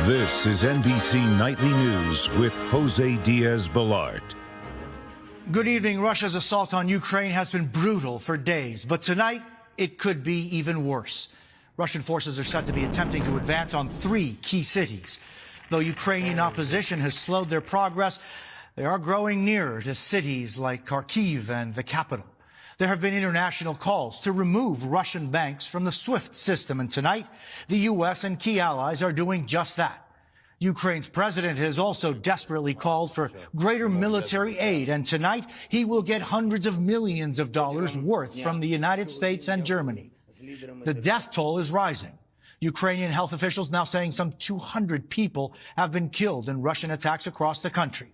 This is NBC Nightly News with Jose Diaz-Balart. Good evening. Russia's assault on Ukraine has been brutal for days, but tonight it could be even worse. Russian forces are said to be attempting to advance on 3 key cities. Though Ukrainian opposition has slowed their progress, they are growing nearer to cities like Kharkiv and the capital. There have been international calls to remove Russian banks from the SWIFT system, and tonight the U.S. and key allies are doing just that. Ukraine's president has also desperately called for greater military aid, and tonight he will get hundreds of millions of dollars worth from the United States and Germany. The death toll is rising. Ukrainian health officials now saying some 200 people have been killed in Russian attacks across the country.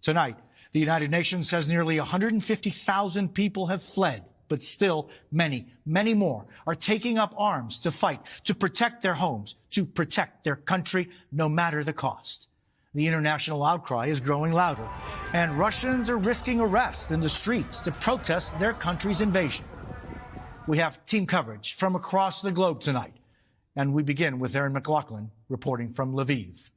Tonight, the United Nations says nearly 150,000 people have fled, but still many, many more are taking up arms to fight, to protect their homes, to protect their country, no matter the cost. The international outcry is growing louder, and Russians are risking arrest in the streets to protest their country's invasion. We have team coverage from across the globe tonight, and we begin with Erin McLaughlin reporting from Lviv.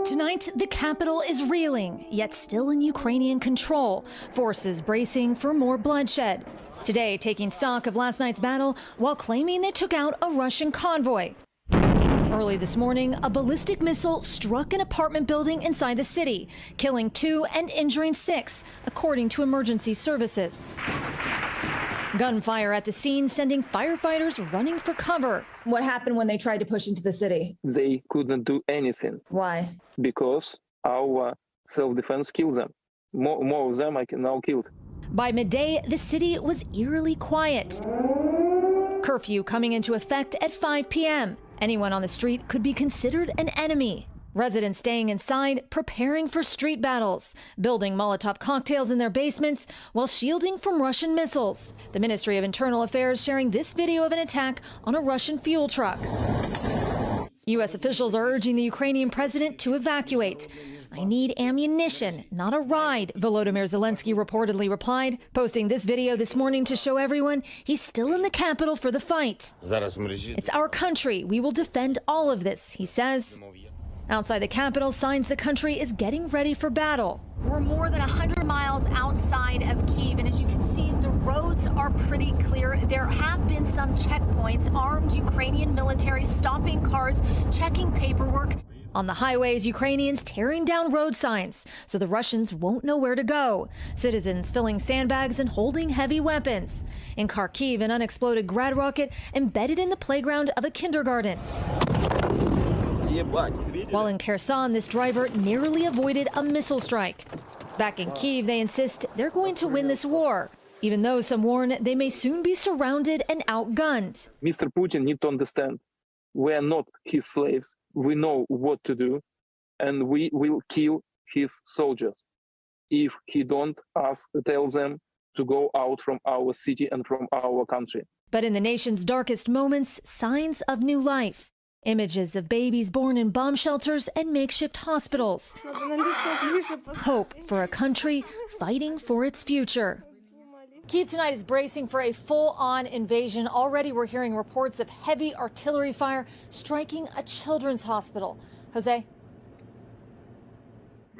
Tonight, the capital is reeling, yet still in Ukrainian control. Forces bracing for more bloodshed. Today, taking stock of last night's battle while claiming they took out a Russian convoy. Early this morning, a ballistic missile struck an apartment building inside the city, killing 2 and injuring 6, according to emergency services. Gunfire at the scene, sending firefighters running for cover. What happened when they tried to push into the city? They couldn't do anything. Why? Because our self-defense killed them. More of them are now killed. By midday, the city was eerily quiet. Curfew coming into effect at 5 p.m. Anyone on the street could be considered an enemy. Residents staying inside, preparing for street battles, building Molotov cocktails in their basements while shielding from Russian missiles. The Ministry of Internal Affairs sharing this video of an attack on a Russian fuel truck. U.S. officials are urging the Ukrainian president to evacuate. "I need ammunition, not a ride," Volodymyr Zelensky reportedly replied, posting this video this morning to show everyone he's still in the capital for the fight. "It's our country. We will defend all of this," he says. Outside the capital, signs the country is getting ready for battle. We're more than 100 miles outside of Kyiv, and as you can see, the roads are pretty clear. There have been some checkpoints, armed Ukrainian military stopping cars, checking paperwork. On the highways, Ukrainians tearing down road signs so the Russians won't know where to go. Citizens filling sandbags and holding heavy weapons. In Kharkiv, an unexploded grad rocket embedded in the playground of a kindergarten. While in Kherson, this driver narrowly avoided a missile strike. Back in Kyiv, they insist they're going to win this war, even though some warn they may soon be surrounded and outgunned. Mr. Putin needs to understand we are not his slaves. We know what to do, and we will kill his soldiers if he don't tell them to go out from our city and from our country. But in the nation's darkest moments, signs of new life. Images of babies born in bomb shelters and makeshift hospitals. Hope for a country fighting for its future. Kyiv tonight is bracing for a full-on invasion. Already we're hearing reports of heavy artillery fire striking a children's hospital. Jose?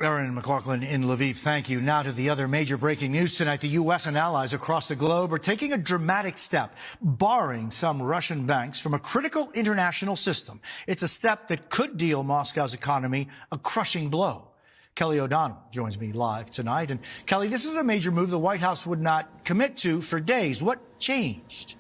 Erin McLaughlin in Lviv, thank you. Now to the other major breaking news tonight. The U.S. and allies across the globe are taking a dramatic step, barring some Russian banks from a critical international system. It's a step that could deal Moscow's economy a crushing blow. Kelly O'Donnell joins me live tonight. And Kelly, this is a major move the White House would not commit to for days. What changed?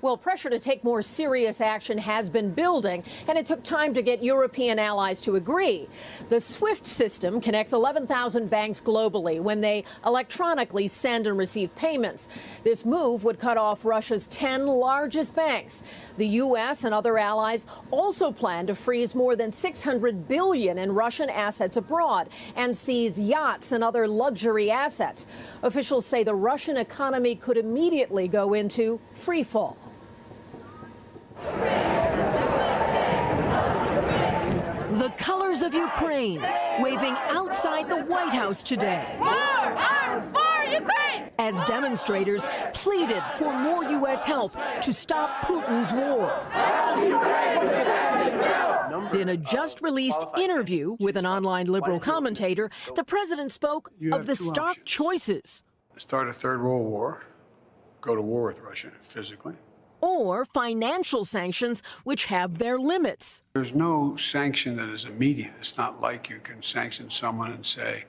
Well, pressure to take more serious action has been building, and it took time to get European allies to agree. The SWIFT system connects 11,000 banks globally when they electronically send and receive payments. This move would cut off Russia's 10 largest banks. The U.S. and other allies also plan to freeze more than $600 billion in Russian assets abroad and seize yachts and other luxury assets. Officials say the Russian economy could immediately go into free fall. The colors of Ukraine waving outside the White House today. More arms for Ukraine! As demonstrators pleaded for more U.S. help to stop Putin's war. In a just-released interview with an online liberal commentator, the president spoke of the stark choices. Start a third world war, go to war with Russia physically. Or financial sanctions, which have their limits. There's no sanction that is immediate. It's not like you can sanction someone and say,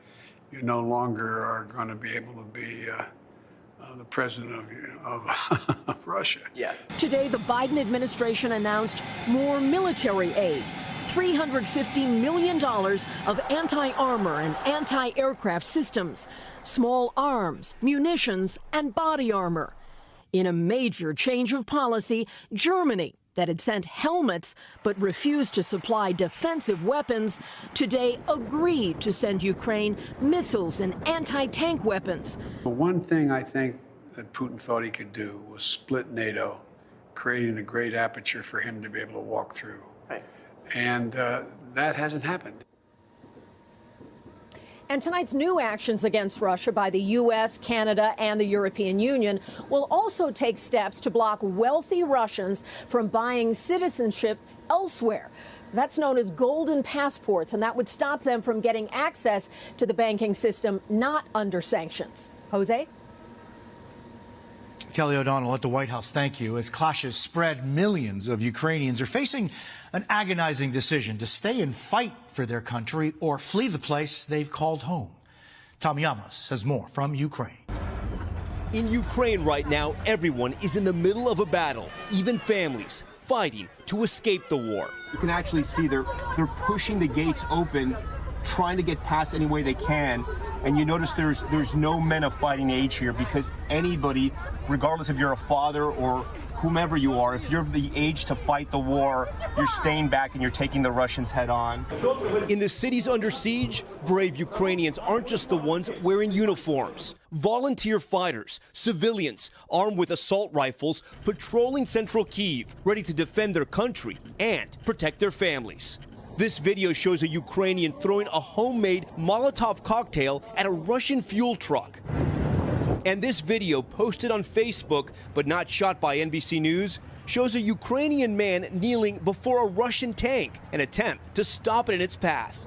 you no longer are going to be able to be the president of Russia. Yeah. Today, the Biden administration announced more military aid. $350 million of anti-armor and anti-aircraft systems, small arms, munitions, and body armor. In a major change of policy, Germany, that had sent helmets but refused to supply defensive weapons, today agreed to send Ukraine missiles and anti-tank weapons. The one thing I think that Putin thought he could do was split NATO, creating a great aperture for him to be able to walk through. Right. And that hasn't happened. And tonight's new actions against Russia by the U.S., Canada, and the European Union will also take steps to block wealthy Russians from buying citizenship elsewhere. That's known as golden passports, and that would stop them from getting access to the banking system not under sanctions. Jose? Kelly O'Donnell at the White House, thank you. As clashes spread, millions of Ukrainians are facing an agonizing decision to stay and fight for their country or flee the place they've called home. Tom Yamas has more from Ukraine. In Ukraine right now, everyone is in the middle of a battle, even families fighting to escape the war. You can actually see they're pushing the gates open, trying to get past any way they can. And you notice there's no men of fighting age here, because anybody, regardless if you're a father or whomever you are, if you're of the age to fight the war, you're staying back and you're taking the Russians head on. In the cities under siege, brave Ukrainians aren't just the ones wearing uniforms. Volunteer fighters, civilians armed with assault rifles, patrolling central Kyiv, ready to defend their country and protect their families. This video shows a Ukrainian throwing a homemade Molotov cocktail at a Russian fuel truck. And this video, posted on Facebook but not shot by NBC News, shows a Ukrainian man kneeling before a Russian tank, an attempt to stop it in its path.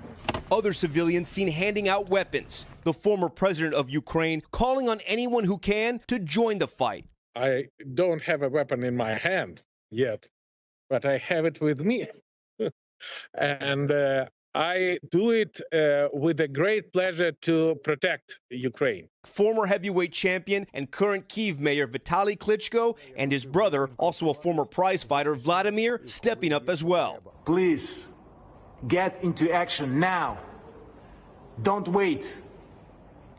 Other civilians seen handing out weapons. The former president of Ukraine calling on anyone who can to join the fight. I don't have a weapon in my hand yet, but I have it with me. And I do it with a great pleasure to protect Ukraine. Former heavyweight champion and current Kyiv mayor Vitaly Klitschko and his brother, also a former prize fighter, Vladimir, stepping up as well. Please, get into action now. Don't wait.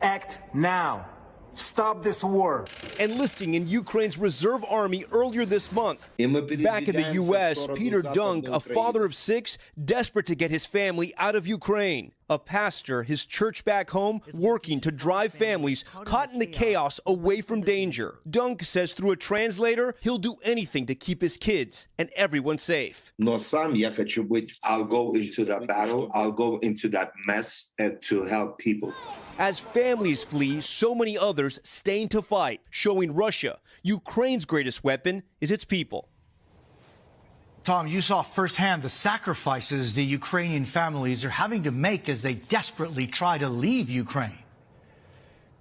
Act now. Stop this war. Enlisting in Ukraine's reserve army earlier this month. Back in the U.S., Peter Dunk, a father of 6, desperate to get his family out of Ukraine. A pastor, his church back home, working to drive families caught in the chaos away from danger. Dunk says through a translator, he'll do anything to keep his kids and everyone safe. I'll go into that battle, I'll go into that mess and to help people. As families flee, so many others staying to fight, showing Russia, Ukraine's greatest weapon is its people. Tom, you saw firsthand the sacrifices the Ukrainian families are having to make as they desperately try to leave Ukraine.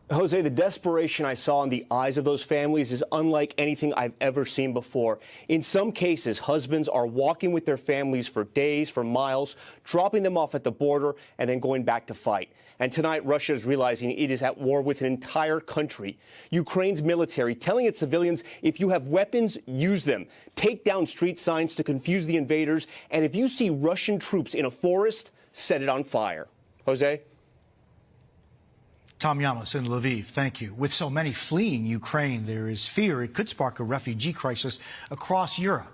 Jose, the desperation I saw in the eyes of those families is unlike anything I've ever seen before. In some cases, husbands are walking with their families for days, for miles, dropping them off at the border, and then going back to fight. And tonight, Russia is realizing it is at war with an entire country. Ukraine's military telling its civilians, if you have weapons, use them. Take down street signs to confuse the invaders. And if you see Russian troops in a forest, set it on fire. Jose? Tom Yamas in Lviv, thank you. With so many fleeing Ukraine, there is fear it could spark a refugee crisis across Europe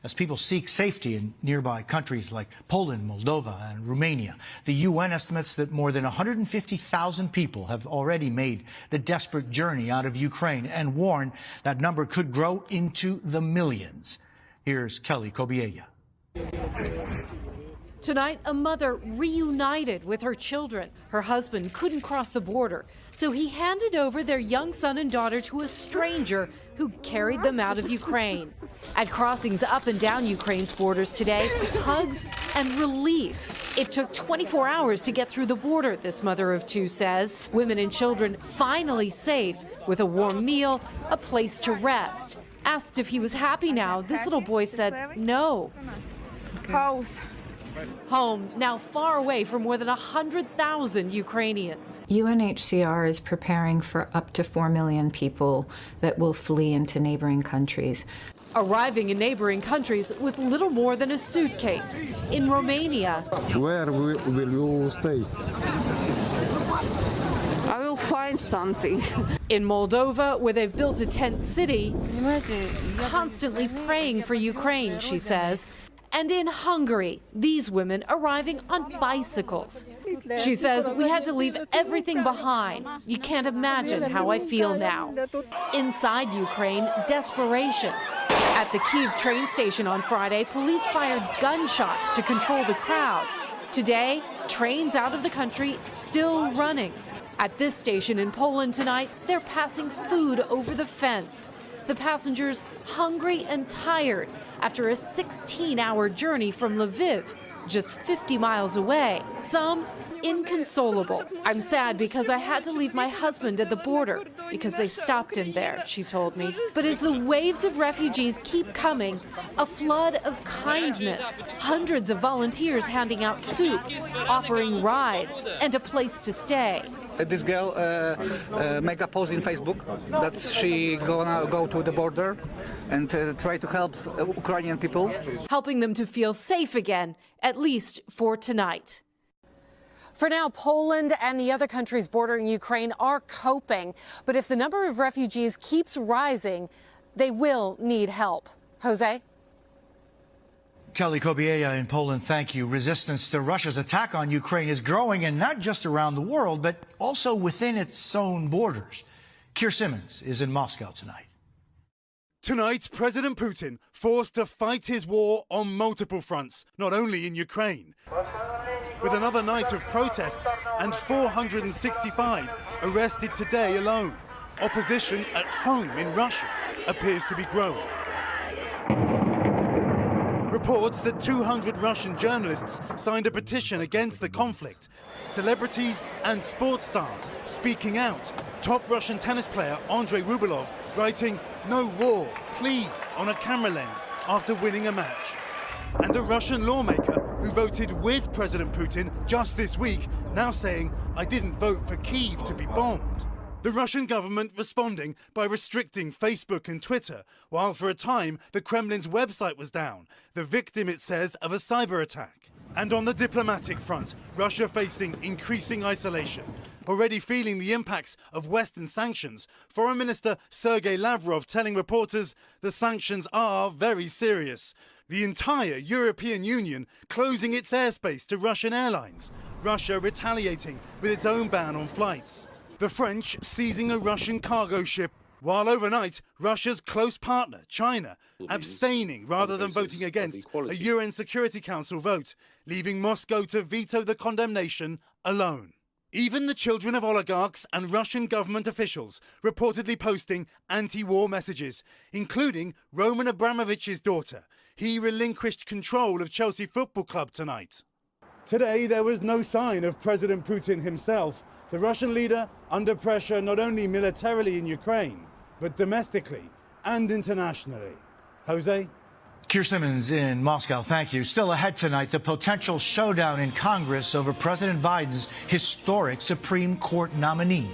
as people seek safety in nearby countries like Poland, Moldova, and Romania. The UN estimates that more than 150,000 people have already made the desperate journey out of Ukraine and warn that number could grow into the millions. Here's Kelly Kobiella. Tonight, a mother reunited with her children. Her husband couldn't cross the border, so he handed over their young son and daughter to a stranger who carried them out of Ukraine. At crossings up and down Ukraine's borders today, hugs and relief. It took 24 hours to get through the border, this mother of two says. Women and children finally safe with a warm meal, a place to rest. Asked if he was happy now, this little boy said no. Home, now far away from more than 100,000 Ukrainians. UNHCR is preparing for up to 4 million people that will flee into neighboring countries. Arriving in neighboring countries with little more than a suitcase. In Romania, where will you stay? I will find something. In Moldova, where they've built a tent city, constantly praying for Ukraine, she says. And in Hungary, these women arriving on bicycles. She says, we had to leave everything behind. You can't imagine how I feel now. Inside Ukraine, desperation. At the Kyiv train station on Friday, police fired gunshots to control the crowd. Today, trains out of the country still running. At this station in Poland tonight, they're passing food over the fence. The passengers hungry and tired after a 16-hour journey from Lviv, just 50 miles away. Some inconsolable. I'm sad because I had to leave my husband at the border because they stopped him there, she told me. But as the waves of refugees keep coming, a flood of kindness. Hundreds of volunteers handing out soup, offering rides, and a place to stay. This girl make a post in Facebook that she gonna go to the border and try to help Ukrainian people. Helping them to feel safe again, at least for tonight. For now, Poland and the other countries bordering Ukraine are coping. But if the number of refugees keeps rising, they will need help. Jose? Kelly Kobiela in Poland, thank you. Resistance to Russia's attack on Ukraine is growing, and not just around the world, but also within its own borders. Keir Simmons is in Moscow tonight. Tonight, President Putin forced to fight his war on multiple fronts, not only in Ukraine. With another night of protests and 465 arrested today alone, opposition at home in Russia appears to be growing. Reports that 200 Russian journalists signed a petition against the conflict. Celebrities and sports stars speaking out. Top Russian tennis player Andrei Rublev writing "No war, please" on a camera lens after winning a match. And a Russian lawmaker who voted with President Putin just this week now saying, "I didn't vote for Kyiv to be bombed." The Russian government responding by restricting Facebook and Twitter, while for a time the Kremlin's website was down, the victim, it says, of a cyber attack. And on the diplomatic front, Russia facing increasing isolation. Already feeling the impacts of Western sanctions, Foreign Minister Sergei Lavrov telling reporters the sanctions are very serious. The entire European Union closing its airspace to Russian airlines. Russia retaliating with its own ban on flights. The French seizing a Russian cargo ship, while overnight Russia's close partner, China, abstaining rather than voting against a UN Security Council vote, leaving Moscow to veto the condemnation alone. Even the children of oligarchs and Russian government officials reportedly posting anti-war messages, including Roman Abramovich's daughter. He relinquished control of Chelsea Football Club tonight. Today there was no sign of President Putin himself. The Russian leader under pressure not only militarily in Ukraine, but domestically and internationally. Jose? Keir Simmons in Moscow, thank you. Still ahead tonight, the potential showdown in Congress over President Biden's historic Supreme Court nominee.